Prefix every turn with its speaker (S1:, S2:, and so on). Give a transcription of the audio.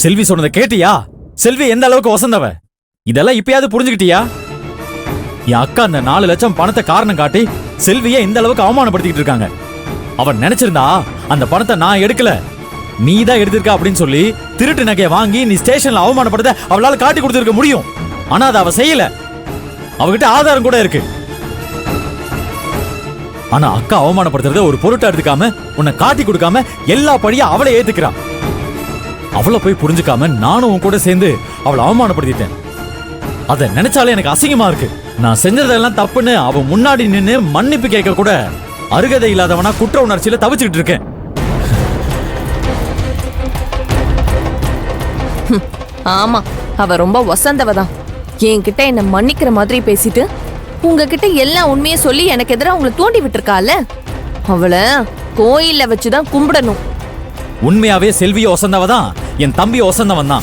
S1: செல்வி சொன்னதை கேட்டியா? செல்வி எந்த அளவுக்கு வசந்தவ இதெல்லாம் இப்பயாவது புரிஞ்சுக்கிட்டியா? என் அக்கா அந்த 4 லட்சம் பணத்தை காரணம் காட்டி செல்வியை இந்த அளவுக்கு அவமானப்படுத்திட்டு இருக்காங்க. அவன் நினைச்சிருந்தா அந்த பணத்தை நான் எடுக்கல, நீ தான் எடுத்திருக்க அப்படின்னு சொல்லி திருட்டு நகையை வாங்கி நீ ஸ்டேஷன்ல அவமானப்படுத்த அவளால காட்டி கொடுத்திருக்க முடியும். ஆனா அதை அவ செய்யல. அவகிட்ட ஆதாரம் கூட இருக்கு. ஆனா அக்கா அவமானப்படுத்துறத ஒரு பொருட்டா எடுத்துக்காம உன்னை காட்டி கொடுக்காம எல்லா படியும் அவளை ஏத்துக்கிறான். அவளை போய் புரிஞ்சுக்காம நானும் உன் கூட சேர்ந்து அவளை அவமானப்படுத்திட்டேன். அதை நினைச்சாலே எனக்கு அசிங்கமா இருக்கு. நான் செஞ்சதெல்லாம் தப்புன்னு அவன் முன்னாடி நின்னு மன்னிப்பு கேட்க கூட அருகதை இல்லாதவனா குற்ற உணர்ச்சியில தவிச்சுக்கிட்டு இருக்கேன்.
S2: ஆமா, அவ ரொம்ப வசந்தவதான். என்கிட்ட என்ன மன்னிக்கிற மாதிரி பேசிட்டு உங்ககிட்ட எல்லா உண்மையை சொல்லி எனக்கு எதிராக உங்களை தூண்டி விட்டுருக்கால, அவளை கோயில்ல வச்சுதான் கும்பிடணும்.
S1: உண்மையாவே செல்விய ஒசந்தவதான், என் தம்பி ஒசந்தவன் தான்.